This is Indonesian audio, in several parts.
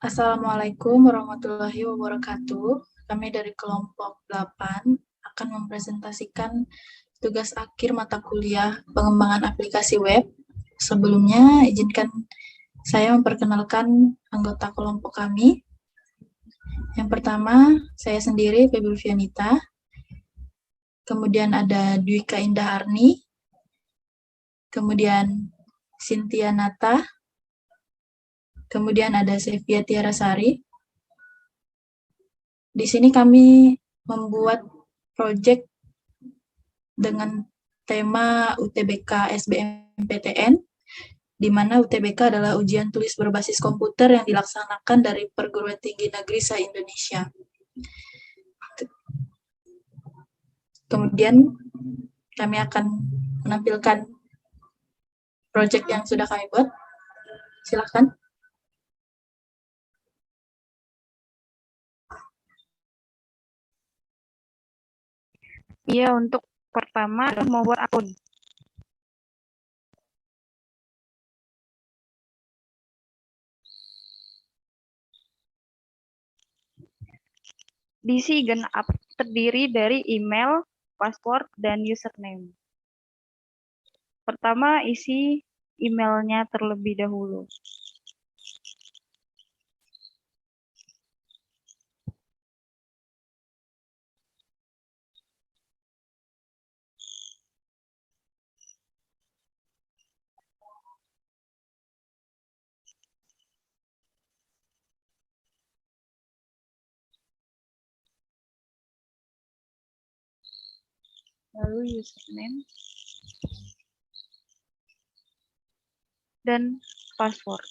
Assalamualaikum warahmatullahi wabarakatuh. Kami dari kelompok 8 akan mempresentasikan tugas akhir mata kuliah pengembangan aplikasi web. Sebelumnya, izinkan saya memperkenalkan anggota kelompok kami. Yang pertama, saya sendiri, Febri Fianita. Kemudian ada Dwika Indaharni. Kemudian Cynthia Nata. Kemudian ada Sevia Tiarasari. Di sini kami membuat proyek dengan tema UTBK SBMPTN, di mana UTBK adalah ujian tulis berbasis komputer yang dilaksanakan dari perguruan tinggi negeri se-Indonesia. Kemudian kami akan menampilkan proyek yang sudah kami buat. Silakan. Iya, untuk pertama membuat akun. Di Sign Up terdiri dari email, password, dan username. Pertama, isi emailnya terlebih dahulu. Lalu username dan password.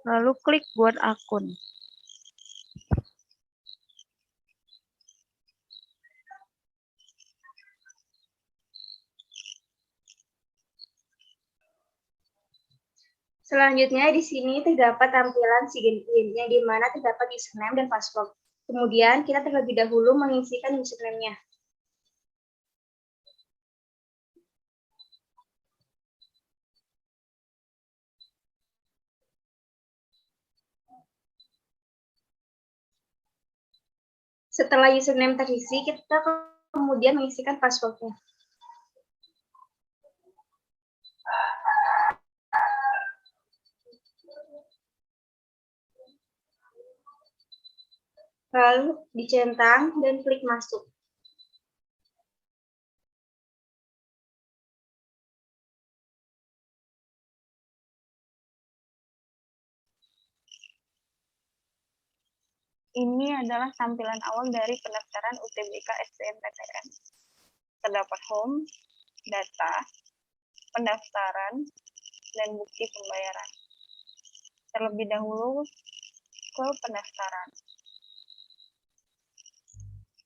Lalu klik buat akun. Selanjutnya di sini terdapat tampilan Sign In, yang di mana terdapat username dan password. Kemudian kita terlebih dahulu mengisikan username-nya. Setelah username terisi, kita kemudian mengisikan password-nya. Lalu dicentang dan klik masuk. Ini adalah tampilan awal dari pendaftaran UTBK SBMPTN. Terdapat home, data, pendaftaran, dan bukti pembayaran. Terlebih dahulu ke pendaftaran.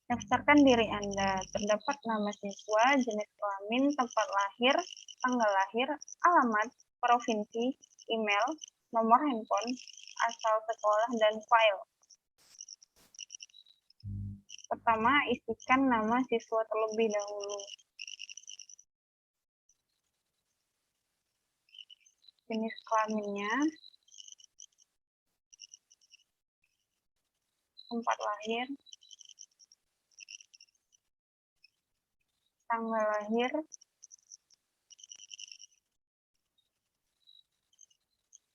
Daftarkan diri Anda. Terdapat nama siswa, jenis kelamin, tempat lahir, tanggal lahir, alamat, provinsi, email, nomor handphone, asal sekolah, dan file. Pertama, isikan nama siswa terlebih dahulu. Jenis kelaminnya, tempat lahir, tanggal lahir,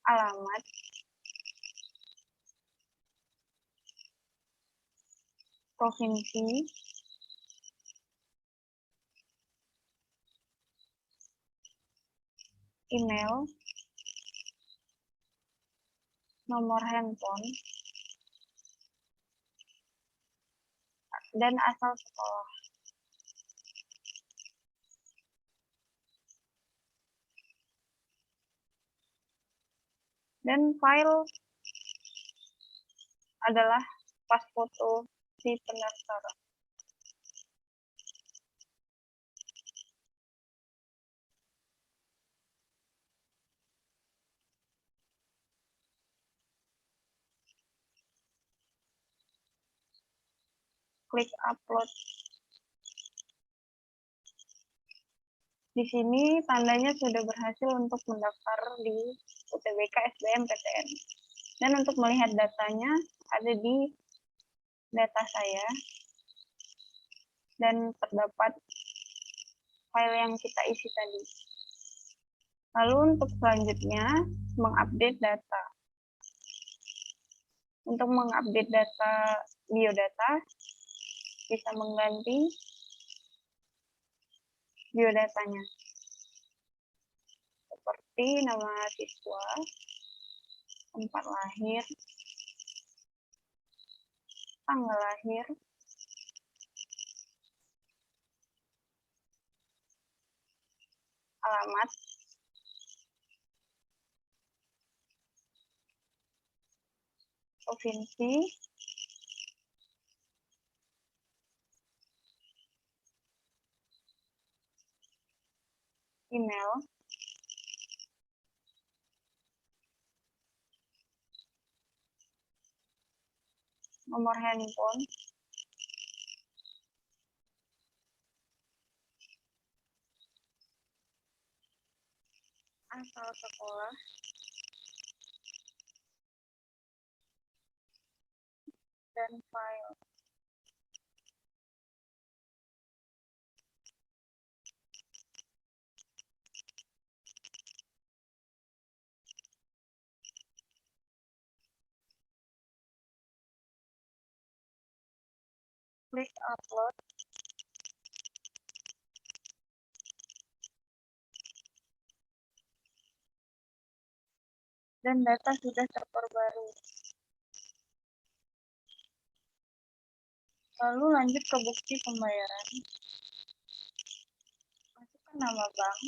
alamat, provinsi, email, nomor handphone, dan asal sekolah. Dan file adalah pas foto si pendaftar. klik upload. Di sini tandanya sudah berhasil untuk mendaftar di UTBK SBMPTN. Dan untuk melihat datanya ada di data saya. Dan terdapat file yang kita isi tadi. Lalu untuk selanjutnya, mengupdate data. Untuk mengupdate data biodata, bisa mengganti biodatanya. Seperti nama siswa, tempat lahir, tanggal lahir, alamat, provinsi, email, nomor handphone, asal sekolah, dan file. Klik upload. Dan data sudah terperbarui. Lalu lanjut ke bukti pembayaran. Masukkan nama bank.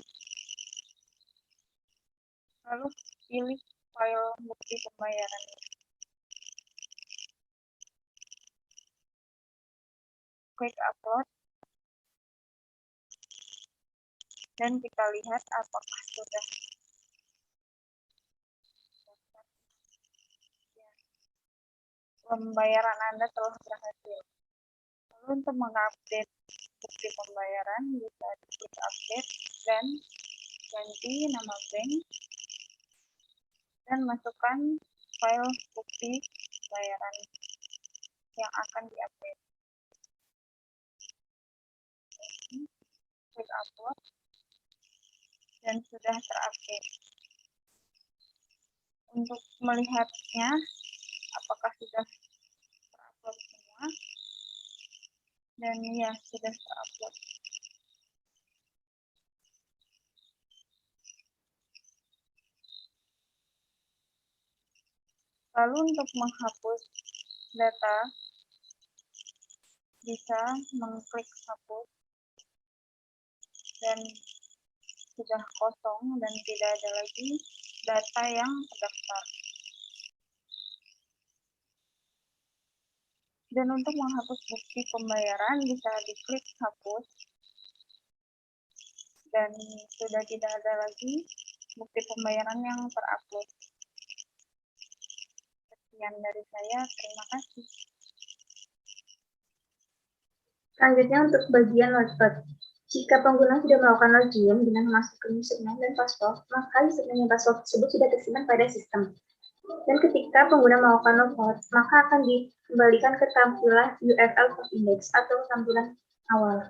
Lalu pilih file bukti pembayaran. Klik upload. Dan kita lihat apakah sudah pembayaran Anda telah berhasil. Lalu untuk mengupdate bukti pembayaran, bisa diklik update dan ganti nama bank dan masukkan file bukti pembayaran yang akan diupdate. Klik upload dan sudah terupdate. Untuk melihatnya apakah sudah terupload semua, dan ya sudah terupload. Lalu untuk menghapus data, bisa mengklik hapus dan sudah kosong dan tidak ada lagi data yang terdaftar. Dan untuk menghapus bukti pembayaran bisa diklik hapus dan sudah tidak ada lagi bukti pembayaran yang terupload. Sekian dari saya, terima kasih. Selanjutnya untuk bagian login. Jika pengguna sudah melakukan login dengan memasukkan username dan password, maka username dan password tersebut sudah tersimpan pada sistem. Dan ketika pengguna melakukan logout, maka akan dikembalikan ke tampilan URL for index atau tampilan awal.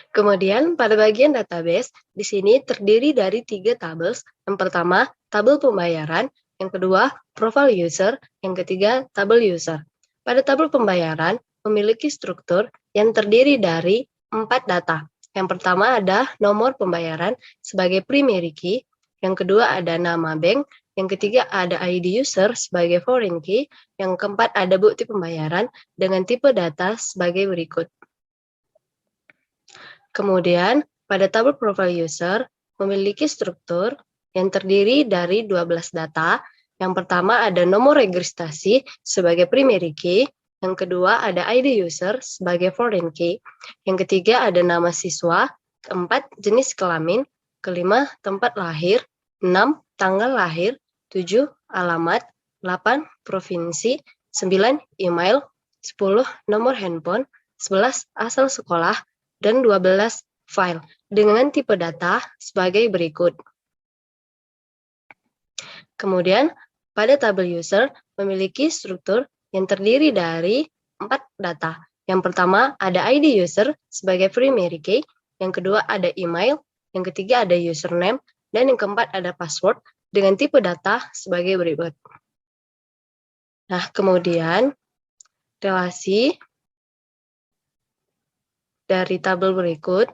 Kemudian pada bagian database, di sini terdiri dari 3 tables. Yang pertama, tabel pembayaran. Yang kedua, profile user. Yang ketiga, tabel user. Pada tabel pembayaran, memiliki struktur yang terdiri dari 4 data. Yang pertama ada nomor pembayaran sebagai primary key. Yang kedua ada nama bank. Yang ketiga ada ID user sebagai foreign key. Yang keempat ada bukti pembayaran dengan tipe data sebagai berikut. Kemudian, pada tabel profile user memiliki struktur yang terdiri dari 12 data. Yang pertama ada nomor registrasi sebagai primary key. Yang kedua ada ID user sebagai foreign key. Yang ketiga ada nama siswa. Keempat, jenis kelamin. Kelima, tempat lahir. 6, tanggal lahir. 7, alamat. 8, provinsi. 9 email, 10 nomor handphone, 11 asal sekolah, dan 12 file dengan tipe data sebagai berikut. Kemudian, pada tabel user memiliki struktur yang terdiri dari 4 data. Yang pertama ada ID user sebagai primary key, yang kedua ada email, yang ketiga ada username, dan yang keempat ada password dengan tipe data sebagai berikut. Nah, kemudian relasi dari tabel berikut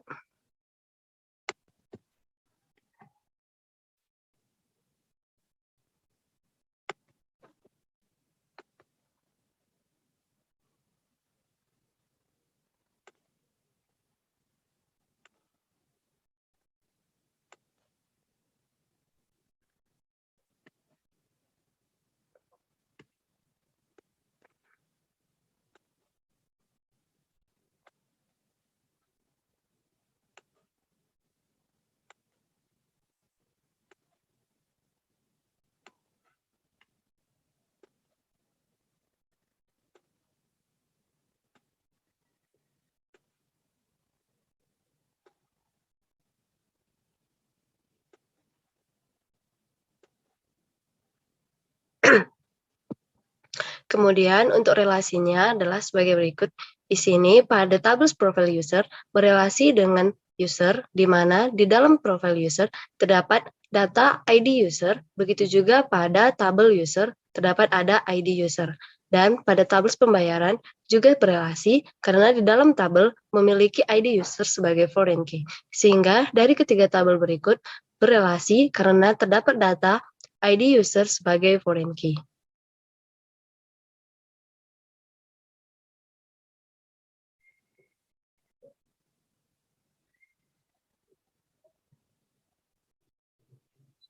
kemudian untuk relasinya adalah sebagai berikut. Di sini pada tabel profile user berelasi dengan user, di mana di dalam profile user terdapat data ID user, begitu juga pada tabel user terdapat ada ID user. Dan pada tabel pembayaran juga berelasi karena di dalam tabel memiliki ID user sebagai foreign key. Sehingga dari ketiga tabel berikut berelasi karena terdapat data ID user sebagai foreign key.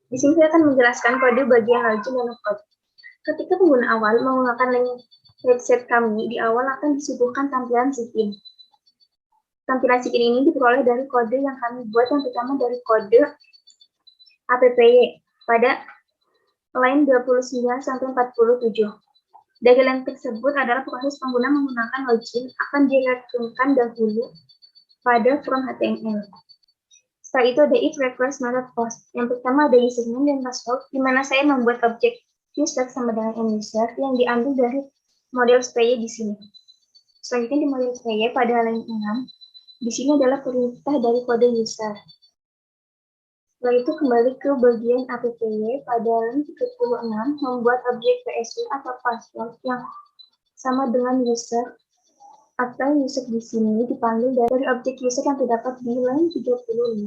Di sini saya akan menjelaskan kode bagian login dan logout. Ketika pengguna awal menggunakan link website kami, di awal akan disuguhkan tampilan sign. Tampilan sign ini diperoleh dari kode yang kami buat, yang pertama dari kode APPY pada line 29-47. Dari line tersebut adalah proses pengguna menggunakan login akan diracunkan dahulu pada form HTML. Setelah itu ada if request method post. Yang pertama ada username dan password, di mana saya membuat objek user sama dengan end user yang diambil dari model SPY di sini. Selanjutnya di model SPY pada line 6, di sini adalah perintah dari kode user. Setelah itu kembali ke bagian APPY pada line 36, membuat objek PSU atau password yang sama dengan user atau user di sini dipanggil dari objek user yang terdapat di line 35.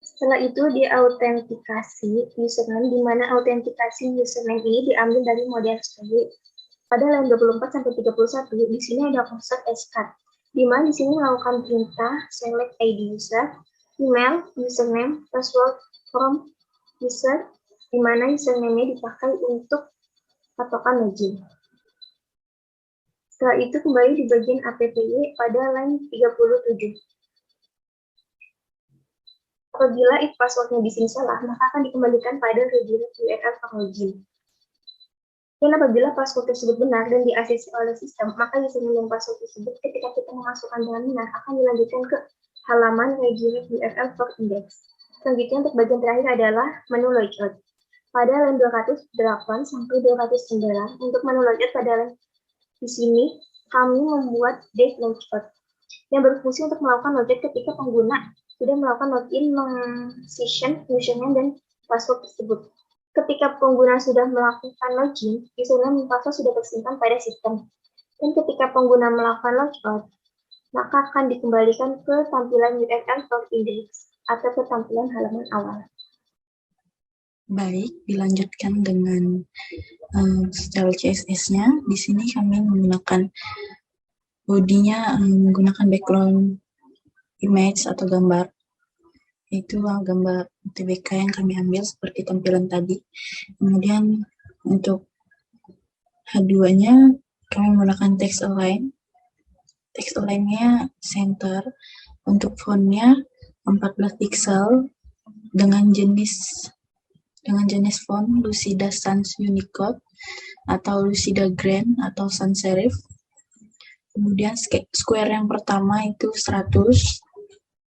Setelah itu diautentikasi username, di mana autentikasi username ini diambil dari model SPY. Pada line 24-31, di sini ada konsep scat, di mana di sini melakukan perintah select ID user, email, username, password from user, di mana username-nya dipakai untuk patokan login. Setelah itu kembali di bagian APPY pada line 37. Apabila if passwordnya di sini salah, maka akan dikembalikan pada redirect URL login. Dan apabila password tersebut benar dan di-ACC oleh sistem, maka username dan password tersebut ketika kita memasukkan dengan benar akan dilanjutkan ke halaman redirect URL for index. Selanjutnya untuk bagian terakhir adalah menu logout. Pada line 208 sampai 209, untuk menu logout pada line di sini, kami membuat dev logout yang berfungsi untuk melakukan logout ketika pengguna sudah melakukan login, session, username, dan password tersebut. Ketika pengguna sudah melakukan login, username dan password sudah tersimpan pada sistem. Dan ketika pengguna melakukan logout, maka akan dikembalikan ke tampilan URL for index atau ke tampilan halaman awal. Baik, dilanjutkan dengan style CSS-nya. Di sini kami menggunakan body-nya menggunakan background image atau gambar. Itu gambar UTBK yang kami ambil seperti tampilan tadi. Kemudian untuk H2-nya kami menggunakan text align. Text align-nya center. Untuk font-nya 14 pixel dengan jenis font Lucida Sans Unicode. atau Lucida Grand atau sans serif. Kemudian square yang pertama itu 100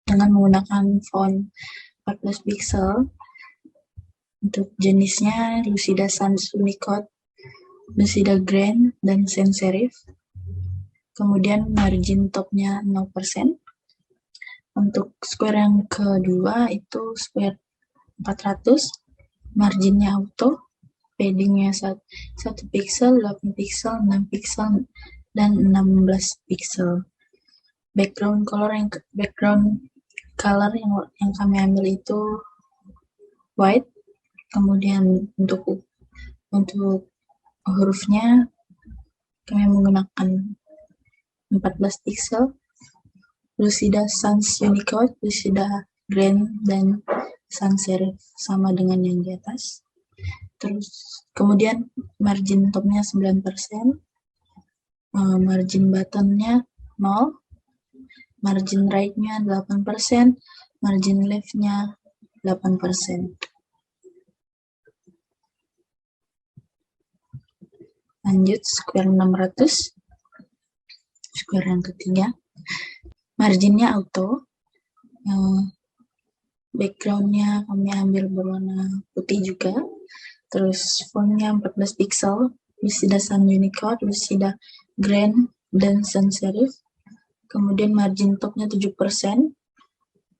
dengan menggunakan font 14 pixel. Untuk jenisnya Lucida Sans Unicode, Lucida Grand, dan sans serif. Kemudian margin topnya 0%. Untuk square yang kedua itu square 400, marginnya auto, paddingnya 1 pixel, 8 pixel, 6 pixel, dan 16 pixel. Background color yang kami ambil itu white. Kemudian untuk hurufnya kami menggunakan 14 pixel, Lucida Sans Unicode, Lucida Grand, dan sans serif sama dengan yang di atas. Terus kemudian margin topnya 9%, margin buttonnya 0, margin right-nya 8%, margin left-nya 8%. Lanjut square 600, square yang ketiga, marginnya auto, backgroundnya kami ambil berwarna putih juga, terus fontnya 14 pixel, Lucida Sans Unicode, Lucida Grand, dan sans serif. Kemudian margin topnya 7%,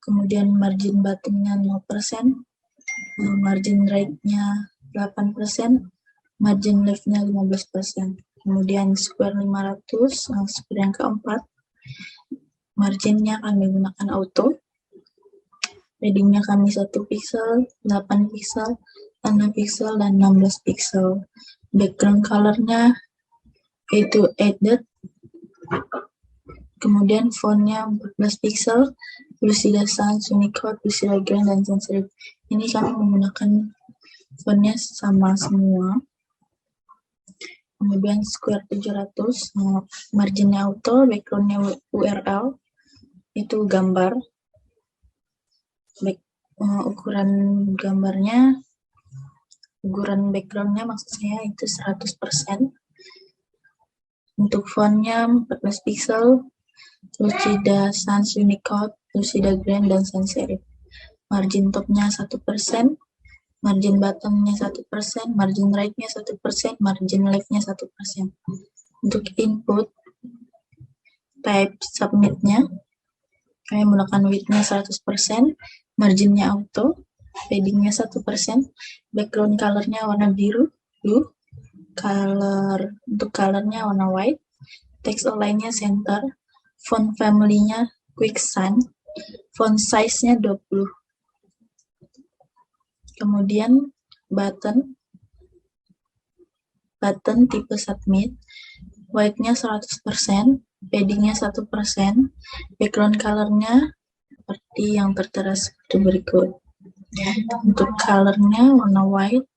kemudian margin bottomnya 0%, margin right-nya 8%, margin left-nya 15%. Kemudian square 500, square yang keempat, marginnya kami gunakan auto, paddingnya kami 1 pixel, 8 pixel, 6 pixel, dan 16 pixel. Background colornya itu 8 dot. Kemudian fontnya 14 pixel, Lucida Sans Unicode, Lucida Grand, dan sans serif. Ini kami menggunakan fontnya sama semua. Kemudian square 700, marginnya auto, backgroundnya URL, itu gambar. Ukuran gambarnya, ukuran backgroundnya maksud saya itu 100%. Untuk fontnya 14 pixel, Lucida Sans Unicode, Lucida Grand, dan sans serif. Margin topnya 1%, margin bottomnya 1%, margin right-nya 1%, margin left-nya 1%. Untuk input, type submit-nya, kami menggunakan width-nya 100%, marginnya auto, padding-nya 1%, background color-nya warna biru, blue, untuk color-nya warna white, text align-nya center, font family-nya quicksand, font size-nya 20. Kemudian button tipe submit, white-nya 100%, padding-nya 1%, background color-nya seperti yang tertera seperti berikut. Untuk color-nya warna white,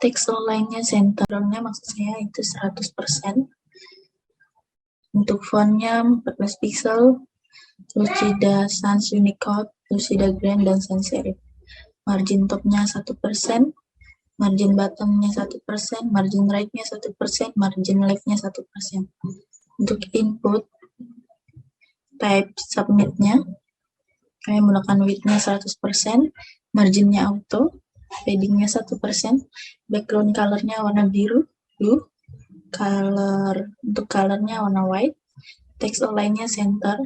text align-nya center-nya maksud saya itu 100%. Untuk font-nya 14 pixel, Lucida Sans Unicode, Lucida Grand, dan sans serif. Margin topnya 1%, margin bottomnya 1%, margin right-nya 1%, margin left-nya 1%. Untuk input, type submit-nya, kami menggunakan width-nya 100%, marginnya auto, padding-nya 1%, background color-nya warna biru, blue, untuk color-nya warna white, text align-nya center,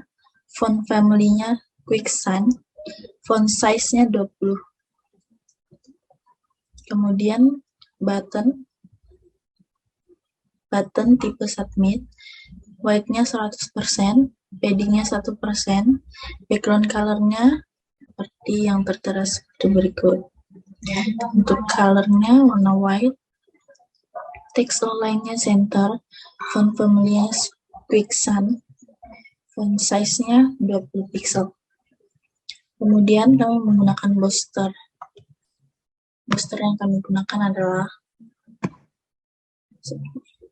font family-nya quicksand, font size-nya 20. Kemudian button tipe submit, white-nya 100%, padding-nya 1%, background color-nya seperti yang tertera seperti berikut. Untuk color-nya warna white, text align-nya center, font family-nya quicksand, font size-nya 20 pixel. Kemudian kami menggunakan booster. Booster yang kami gunakan adalah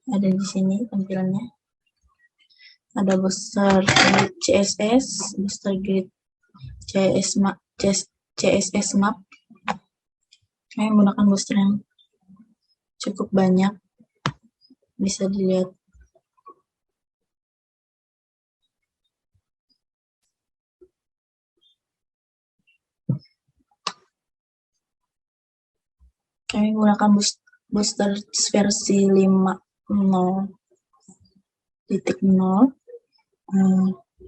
ada di sini tampilannya. Ada booster grid CSS, booster grid CSS map. Kami menggunakan booster yang cukup banyak, bisa dilihat. Kami menggunakan booster versi 5.0.0.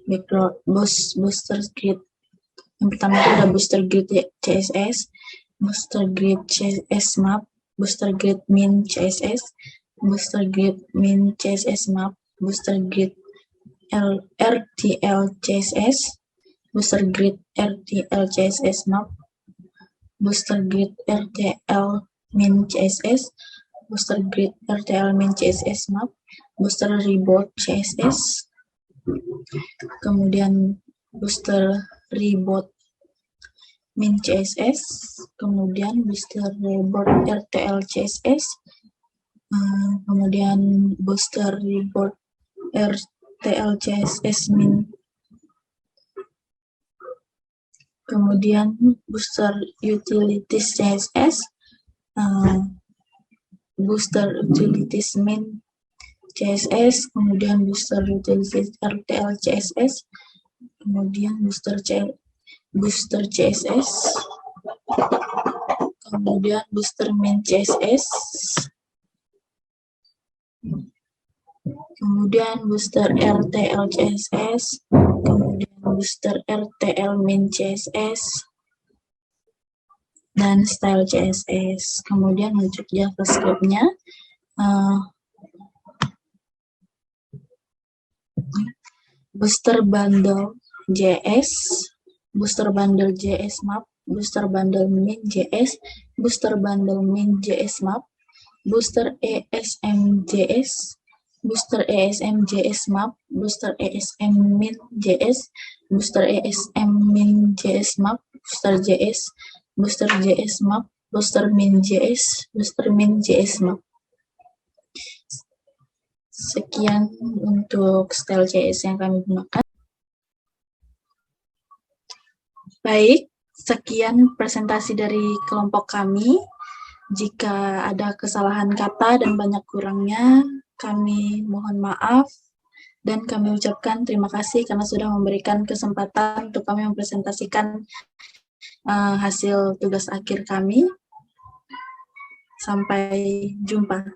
Background booster grid. Yang pertama itu ada booster grid CSS, booster grid CSS map, booster grid min CSS, booster grid min CSS map, booster grid RTL CSS, booster grid RTL CSS map, booster grid RTL min CSS, booster grid RTL min CSS map, booster reboot CSS, kemudian booster reboot min CSS, kemudian booster reboot RTL CSS, kemudian booster reboot RTL CSS min, kemudian booster utilities CSS, booster utilities min CSS, kemudian booster utilities RTL CSS, kemudian booster CSS, kemudian booster min CSS, kemudian booster RTL CSS, kemudian booster RTL min CSS, dan style CSS. Kemudian untuk JavaScript-nya, booster bundle JS, booster bundle JS map, booster bundle min JS, booster bundle min JS map, booster ESM JS, booster ESM JS map, booster ESM min JS, booster ESM min JS map, booster JS, booster JS map, booster min JS, booster min JS map. Sekian untuk style JS yang kami gunakan. Baik, sekian presentasi dari kelompok kami. Jika ada kesalahan kata dan banyak kurangnya, kami mohon maaf dan kami ucapkan terima kasih karena sudah memberikan kesempatan untuk kami mempresentasikan hasil tugas akhir kami. Sampai jumpa.